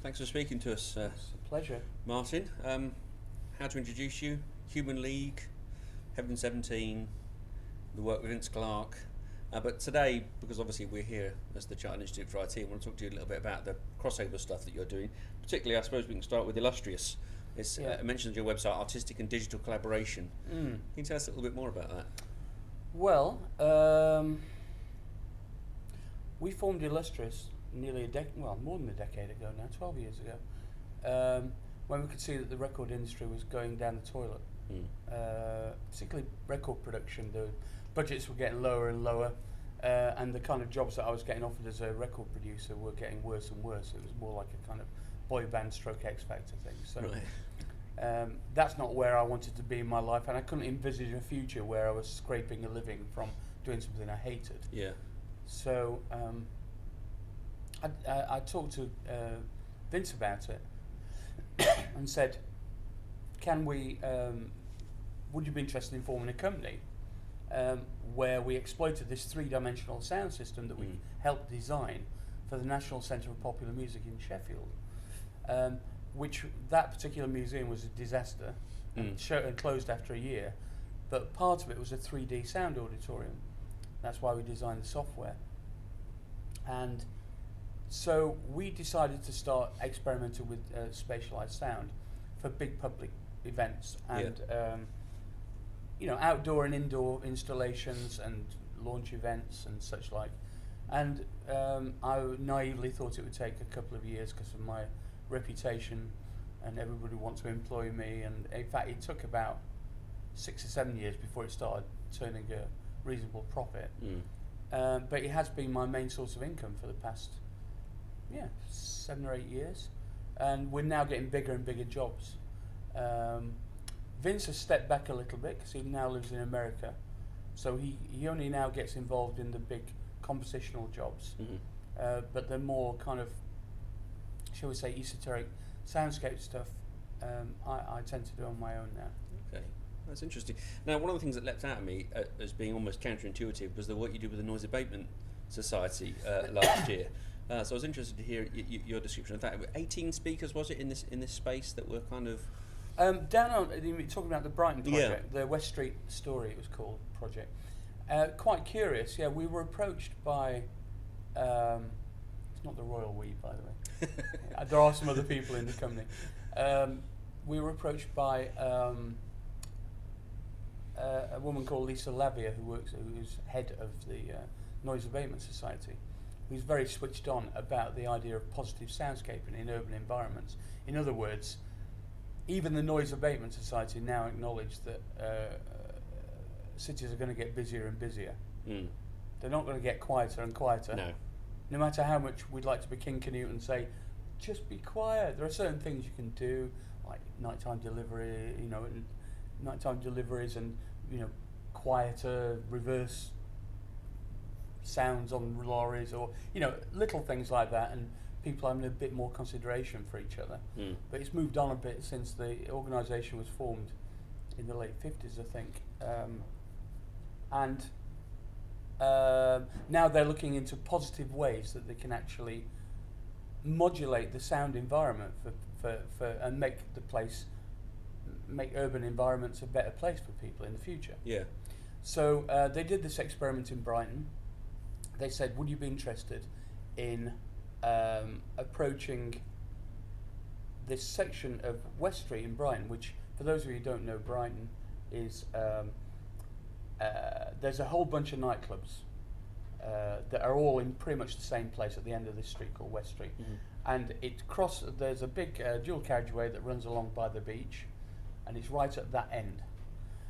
Thanks for speaking to us, It's a pleasure. Martyn. How to introduce you? Human League, Heaven 17, the work with Vince Clarke. But today, because obviously we're here as the Chartered Institute for IT, I want to talk to you a little bit about the crossover stuff that you're doing. Particularly, I suppose we can start with Illustrious. It's mentioned on your website, artistic and digital collaboration. Can you tell us a little bit more about that? Well, we formed Illustrious nearly more than a decade ago now, 12 years ago, when we could see that the record industry was going down the toilet. Particularly record production, the budgets were getting lower and lower, and the kind of jobs that I was getting offered as a record producer were getting worse and worse. It was more like a kind of boy band stroke X Factor thing. So that's not where I wanted to be in my life, and I couldn't envisage a future where I was scraping a living from doing something I hated. Yeah. So I talked to Vince about it and said, "Can we? Would you be interested in forming a company where we exploited this three-dimensional sound system that we helped design for the National Centre for Popular Music in Sheffield, which that particular museum was a disaster and closed after a year, but part of it was a 3D sound auditorium. That's why we designed the software. And so we decided to start experimenting with spatialized sound for big public events and outdoor and indoor installations and launch events and such like. And I naively thought it would take a couple of years because of my reputation and everybody wanted to employ me, and in fact it took about 6 or 7 years before it started turning a reasonable profit. But it has been my main source of income for the past 7 or 8 years, and we're now getting bigger and bigger jobs. Vince has stepped back a little bit because he now lives in America, so he only now gets involved in the big compositional jobs, but the more kind of, shall we say, esoteric soundscape stuff I tend to do on my own now. Okay, that's interesting. Now, one of the things that leapt out at me as being almost counterintuitive was the work you did with the Noise Abatement Society last year. So I was interested to hear your description of that. 18 speakers, was it, in this space that were kind of... down on, you're talking about the Brighton project, the West Street Story it was called, project. Quite curious, we were approached by, it's not the royal we, by the way. There are some other people in the company. We were approached by a woman called Lisa Lavia, who's head of the Noise Abatement Society, who's very switched on about the idea of positive soundscaping in urban environments. In other words, even the Noise Abatement Society now acknowledge that cities are going to get busier and busier. They're not going to get quieter and quieter. No matter how much we'd like to be King Canute and say, just be quiet. There are certain things you can do, like nighttime deliveries and quieter reverse sounds on lorries, or little things like that, and people having a bit more consideration for each other. But it's moved on a bit since the organisation was formed in the late 50s, I think, and now they're looking into positive ways that they can actually modulate the sound environment for and make urban environments a better place for people in the future. So they did this experiment in Brighton. They said, would you be interested in approaching this section of West Street in Brighton, which, for those of you who don't know, Brighton is there's a whole bunch of nightclubs that are all in pretty much the same place at the end of this street called West Street. And there's a big dual carriageway that runs along by the beach, and it's right at that end.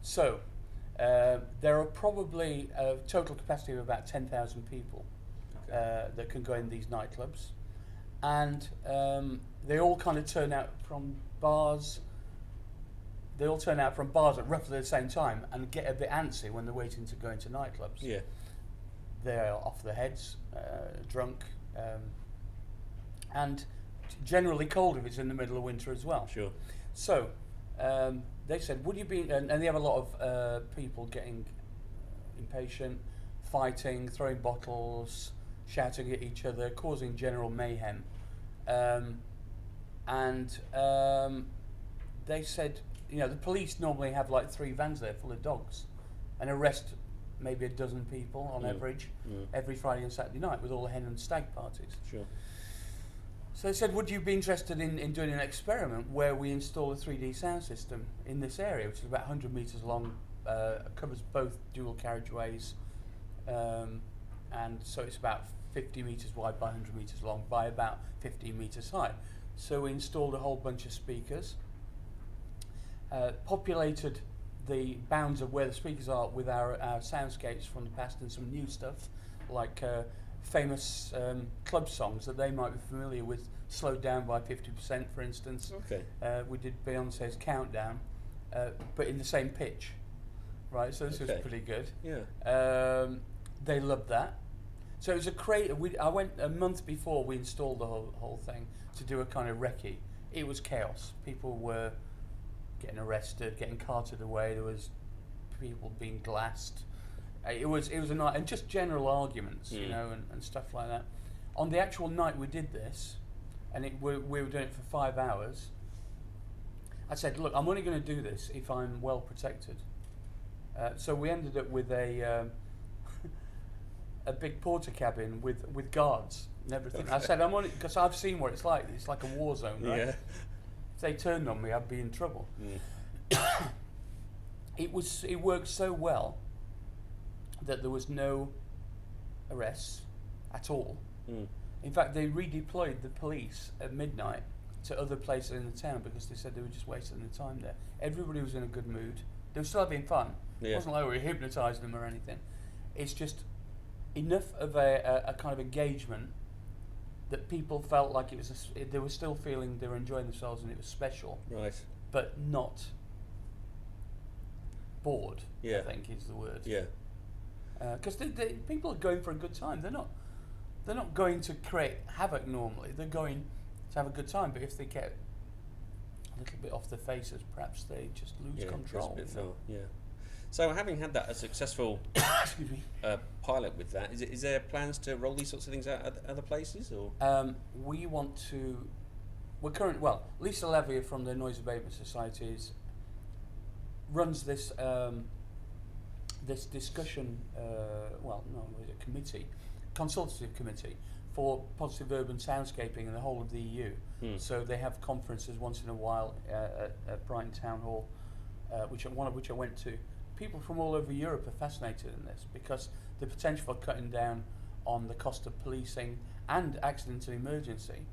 So there are probably a total capacity of about 10,000 people that can go in these nightclubs, and they all kind of turn out from bars. They all turn out from bars at roughly the same time and get a bit antsy when they're waiting to go into nightclubs. They're off their heads, drunk, and generally cold if it's in the middle of winter as well. So they said, would you be, and they have a lot of people getting impatient, fighting, throwing bottles, shouting at each other, causing general mayhem. and they said, the police normally have like 3 vans there full of dogs, and arrest maybe a dozen people on average every Friday and Saturday night with all the hen and stag parties. Sure. So they said, would you be interested in doing an experiment where we install a 3D sound system in this area, which is about 100 metres long, covers both dual carriageways, and so it's about 50 metres wide by 100 metres long by about 15 metres high. So we installed a whole bunch of speakers, populated the bounds of where the speakers are with our soundscapes from the past and some new stuff, like famous club songs that they might be familiar with, slowed down by 50%, for instance. Okay. We did Beyonce's Countdown, but in the same pitch, right? So this was pretty good. Yeah. They loved that. So it was I went a month before we installed the whole thing to do a kind of recce. It was chaos. People were getting arrested, getting carted away. There was people being glassed. It was a night, and just general arguments, and stuff like that. On the actual night we did this, and we were doing it for 5 hours, I said, look, I'm only going to do this if I'm well protected. So we ended up with a big porter cabin with guards and everything. I said, I'm only, because I've seen what it's like. It's like a war zone, right? Yeah. If they turned on me, I'd be in trouble. It worked so well that there was no arrests at all. In fact, they redeployed the police at midnight to other places in the town because they said they were just wasting their time there. Everybody was in a good mood. They were still having fun. It wasn't like we were hypnotising them or anything. It's just enough of a kind of engagement that people felt like they were still feeling they were enjoying themselves and it was special. Right. But not bored, Yeah. I think is the word. Yeah. Because people are going for a good time. They're not going to create havoc normally. They're going to have a good time. But if they get a little bit off their faces, perhaps they just lose control. Just a bit yeah. So, having had that a successful Excuse me. pilot with that, is there plans to roll these sorts of things out at other places, or? We want to. Lisa Levier from the Noise Abatement Society runs this this discussion. Committee, consultative committee for positive urban soundscaping in the whole of the EU. So they have conferences once in a while at Brighton Town Hall, one of which I went to. People from all over Europe are fascinated in this because the potential for cutting down on the cost of policing and accident and emergency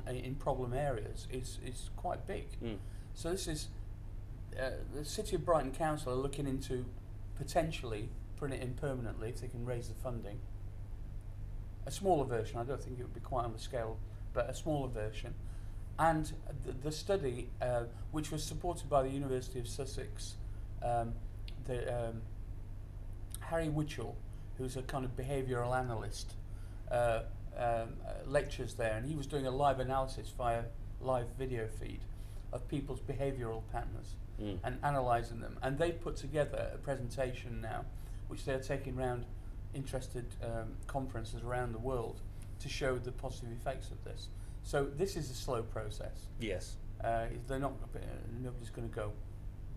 in problem areas is quite big. So this is the City of Brighton Council are looking into potentially putting it in permanently if they can raise the funding. A smaller version, I don't think it would be quite on the scale, but a smaller version. And the study, which was supported by the University of Sussex, Harry Witchell, who's a kind of behavioural analyst, lectures there, and he was doing a live analysis via live video feed of people's behavioural patterns and analysing them. And they put together a presentation now, which they're taking around interested conferences around the world to show the positive effects of this. So this is a slow process. Yes. They're not. Nobody's going to go,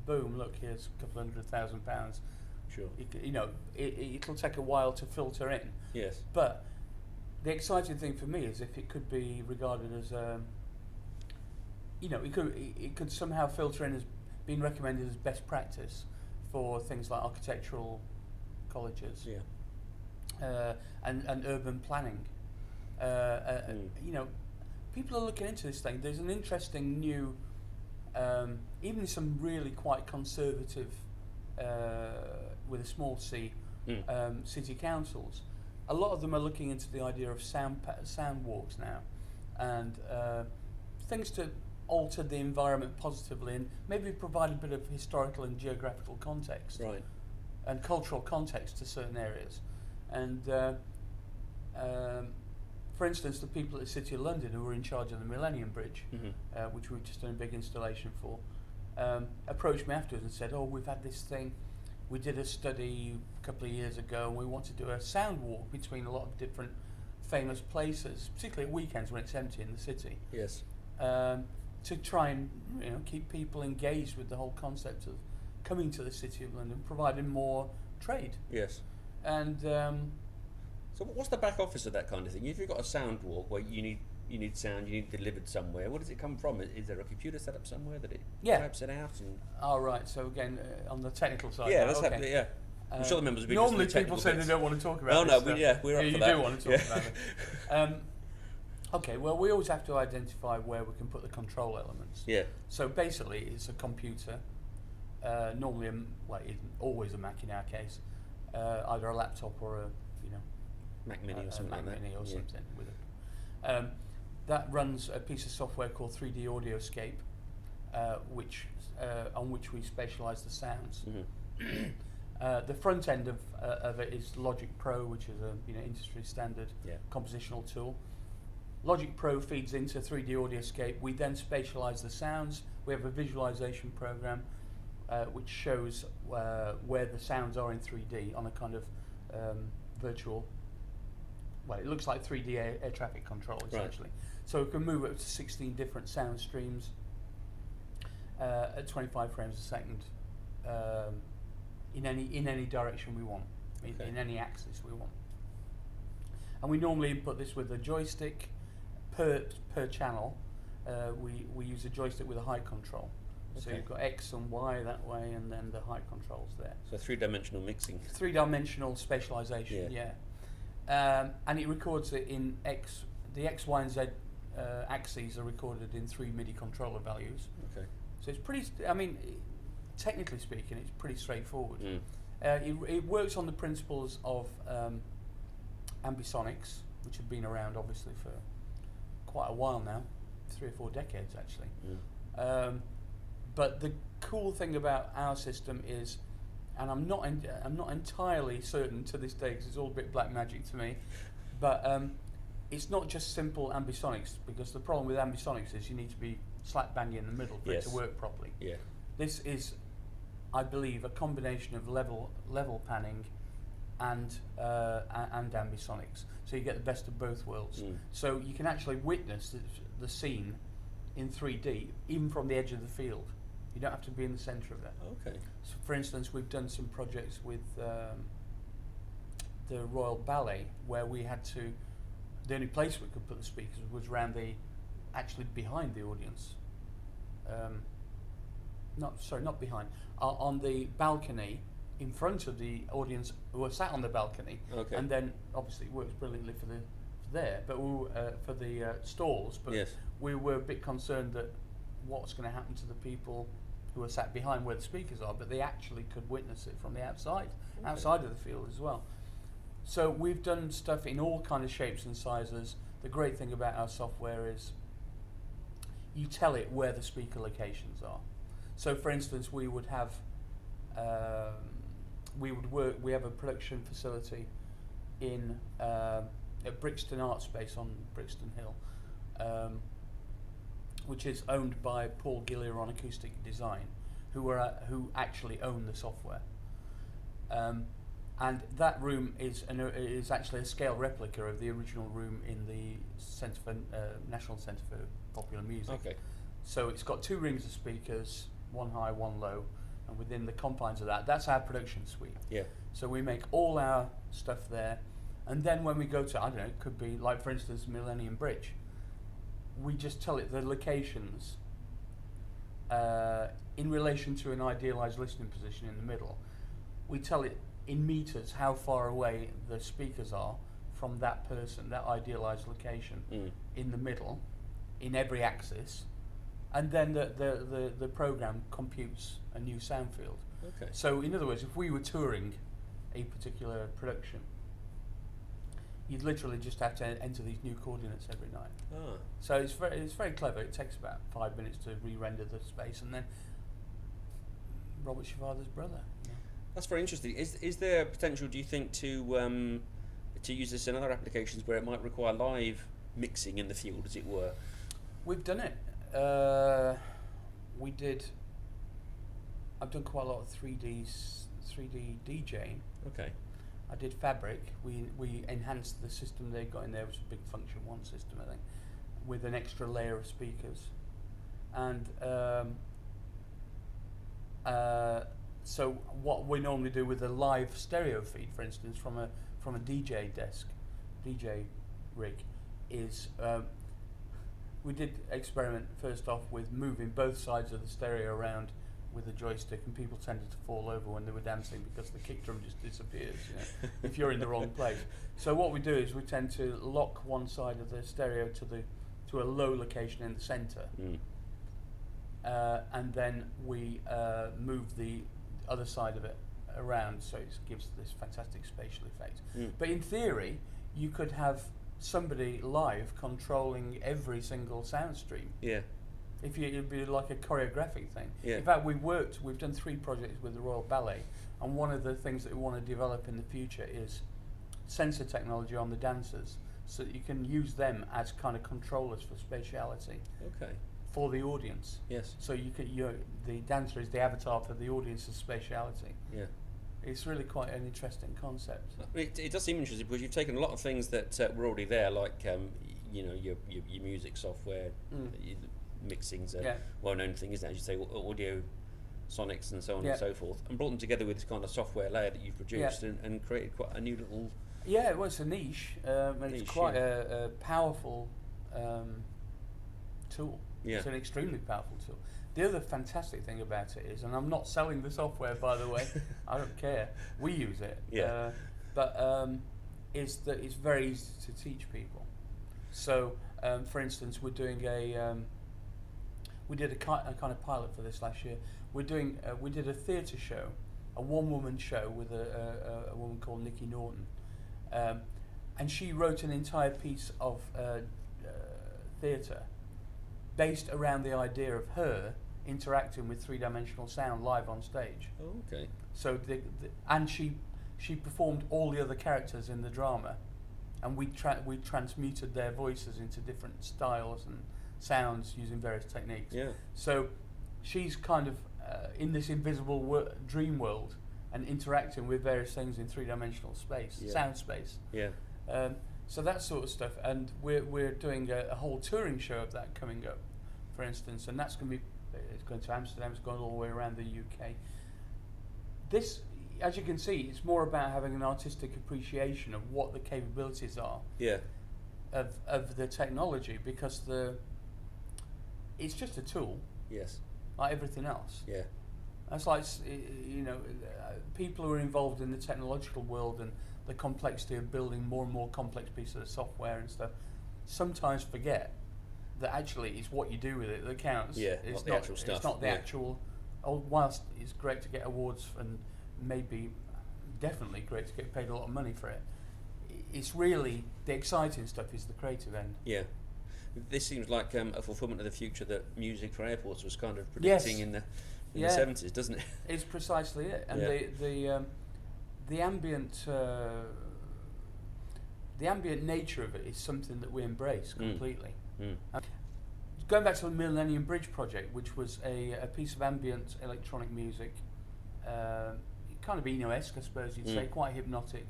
boom! Look, here's a couple £100,000. Sure. It'll take a while to filter in. Yes. But the exciting thing for me is if it could be regarded as, it could somehow filter in as being recommended as best practice for things like architectural colleges. Yeah. And urban planning. People are looking into this thing. There's an interesting new, even some really quite conservative, with a small c, city councils. A lot of them are looking into the idea of sound walks now, and things to alter the environment positively and maybe provide a bit of historical and geographical context. Right. And cultural context to certain areas. And for instance, the people at the City of London who were in charge of the Millennium Bridge, which we've just done a big installation for, approached me afterwards and said, we've had this thing, we did a study a couple of years ago and we want to do a sound walk between a lot of different famous places, particularly at weekends when it's empty in the city. Yes. to try and keep people engaged with the whole concept of coming to the City of London, providing more trade. Yes. And so what's the back office of that kind of thing? If you've got a sound walk where you need sound, you need it delivered somewhere, where does it come from? Is there a computer set up somewhere that it types it out? And oh, right. So again, on the technical side. Yeah, now, that's okay. happening. Yeah. I'm sure the members will be normally listening to people technical say bits. they don't want to talk about Oh this no, stuff. we're up you for do that. want to talk about it. Okay, well, we always have to identify where we can put the control elements. Yeah. So basically, it's a computer, normally, always a Mac in our case, either a laptop or a Mac Mini or something Mac like that. Mini or something with it. That runs a piece of software called 3D Audioscape, on which we spatialise the sounds. Mm-hmm. The front end of it is Logic Pro, which is a industry standard compositional tool. Logic Pro feeds into 3D Audioscape. We then spatialise the sounds. We have a visualisation program which shows where the sounds are in 3D on a kind of virtual. Well, it looks like 3D air traffic control essentially. Right. So we can move up to 16 different sound streams at 25 frames a second in any direction we want, in any axis we want. And we normally input this with a joystick per channel. We use a joystick with a height control. So you've got X and Y that way, and then the height controls there. So three-dimensional mixing. Three-dimensional spatialization, yeah. And it records it in X. The X, Y, and Z axes are recorded in 3 MIDI controller values. Okay. So it's pretty. Technically speaking, it's pretty straightforward. It works on the principles of ambisonics, which have been around obviously for quite a while now, 3 or 4 decades actually. But the cool thing about our system is, and I'm not entirely certain to this day because it's all a bit black magic to me, but it's not just simple ambisonics, because the problem with ambisonics is you need to be slap bang in the middle for it to work properly. Yeah. This is, I believe, a combination of level panning and ambisonics, so you get the best of both worlds. So you can actually witness the scene in 3D, even from the edge of the field. You don't have to be in the centre of it. Okay. So for instance, we've done some projects with the Royal Ballet where we had to, the only place we could put the speakers was actually behind the audience. Not behind, on the balcony in front of the audience who were sat on the balcony. Okay. And then obviously it works brilliantly for the stalls, but we were a bit concerned that what's going to happen to the people who are sat behind where the speakers are, but they actually could witness it from the outside of the field as well. So we've done stuff in all kind of shapes and sizes. The great thing about our software is you tell it where the speaker locations are. So for instance, we would have we have a production facility in at Brixton Art Space on Brixton Hill, which is owned by Paul Gillier on Acoustic Design, who actually own the software. And that room is actually a scale replica of the original room in the National Centre for Popular Music. Okay. So it's got 2 rings of speakers, one high, one low, and within the confines of that, that's our production suite. Yeah. So we make all our stuff there, and then when we go to, I don't know, it could be like, for instance, Millennium Bridge, we just tell it the locations in relation to an idealised listening position in the middle. We tell it in meters how far away the speakers are from that person, that idealised location in the middle, in every axis, and then the program computes a new sound field. Okay. So in other words, if we were touring a particular production, you'd literally just have to enter these new coordinates every night. Oh. So it's very clever. It takes about 5 minutes to re-render the space, and then Robert Shivada's brother. Yeah. That's very interesting. Is there potential, do you think, to use this in other applications where it might require live mixing in the field, as it were? We've done it. I've done quite a lot of 3D DJing. Okay. I did Fabric. We enhanced the system they got in there, which was a big Function 1 system, I think, with an extra layer of speakers, and so what we normally do with a live stereo feed, for instance, from a DJ desk, DJ rig, is we did experiment first off with moving both sides of the stereo around with a joystick, and people tended to fall over when they were dancing because the kick drum just disappears, if you're in the wrong place. So what we do is we tend to lock one side of the stereo to a low location in the centre, and then we move the other side of it around, so it gives this fantastic spatial effect. But in theory, you could have somebody live controlling every single sound stream. Yeah. It'd be like a choreographic thing. Yeah. In fact, we've done 3 projects with the Royal Ballet, and one of the things that we want to develop in the future is sensor technology on the dancers, so that you can use them as kind of controllers for spatiality. Okay. For the audience. Yes. So the dancer is the avatar for the audience's spatiality. Yeah. It's really quite an interesting concept. It does seem interesting because you've taken a lot of things that were already there, like your music software, mixing's a well-known thing, isn't it? As you say, audio, sonics, and so on and so forth, and brought them together with this kind of software layer that you've produced, and created quite a new little. Yeah, well, it's a niche, and it's quite a powerful tool. Yeah. It's an extremely powerful tool. The other fantastic thing about it is, and I'm not selling the software, by the way, I don't care, we use it, but is that it's very easy to teach people. So, for instance, we're doing we did a kind of pilot for this last year. We did a theatre show, a one-woman show with a woman called Nikki Norton, and she wrote an entire piece of theatre based around the idea of her interacting with 3-dimensional sound live on stage. Oh, okay. So and she performed all the other characters in the drama, and we transmuted their voices into different styles and sounds using various techniques. Yeah. So she's kind of in this invisible dream world and interacting with various things in 3-dimensional space, sound space. Yeah. So that sort of stuff, and we're doing a whole touring show of that coming up, for instance, and it's going to Amsterdam, it's going all the way around the UK. This, as you can see, it's more about having an artistic appreciation of what the capabilities are of the technology, because it's just a tool. Yes. Like everything else. Yeah. That's like, people who are involved in the technological world and the complexity of building more and more complex pieces of software and stuff sometimes forget that actually it's what you do with it that counts. Yeah, it's not the actual stuff. It's not the actual. Whilst it's great to get awards and maybe definitely great to get paid a lot of money for it, it's really the exciting stuff is the creative end. Yeah. This seems like a fulfilment of the future that music for airports was kind of predicting in the 70s, doesn't it? It's precisely it. And the ambient nature of it is something that we embrace completely. Going back to the Millennium Bridge project, which was a piece of ambient electronic music, kind of Eno-esque, I suppose you'd say, quite hypnotic,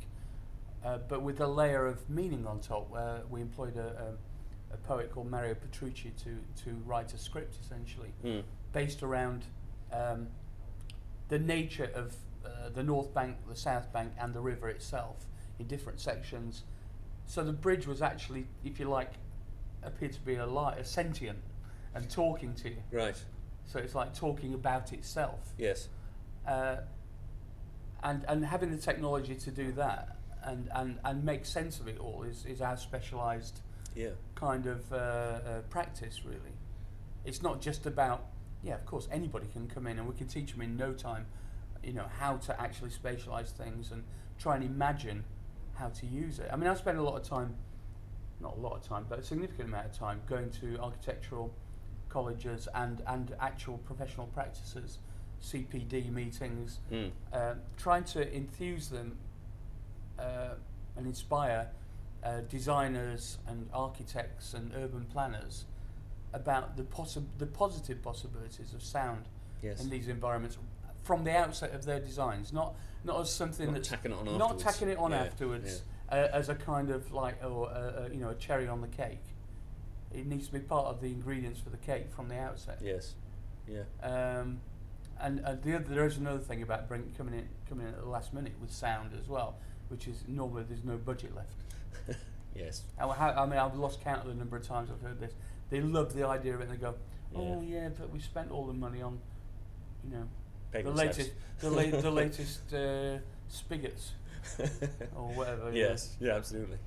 but with a layer of meaning on top. We employed a poet called Mario Petrucci to write a script, essentially, based around the nature of the North Bank, the South Bank, and the river itself in different sections. So the bridge was actually, if you like, appeared to be a sentient and talking to you. Right. So it's like talking about itself. Yes. And having the technology to do that and make sense of it all is our specialised kind of practice, really. It's not just about, of course, anybody can come in and we can teach them in no time, how to actually spatialise things and try and imagine how to use it. I mean, I spend a lot of time, not a lot of time, but a significant amount of time going to architectural colleges and actual professional practices, CPD meetings, trying to enthuse them and inspire designers and architects and urban planners about the positive possibilities of sound in these environments from the outset of their designs, not as something that's tacking it on not afterwards. Tacking it on afterwards as a kind of like a cherry on the cake. it needs to be part of the ingredients for the cake from the outset. Yes. Yeah. And there is another thing about coming in at the last minute with sound as well, which is normally there's no budget left. Yes. I've lost count of the number of times I've heard this. They love the idea of it, and they go, "Oh yeah, but we spent all the money on, you know, Paving the latest spigots or whatever." Yes. Yeah. Absolutely.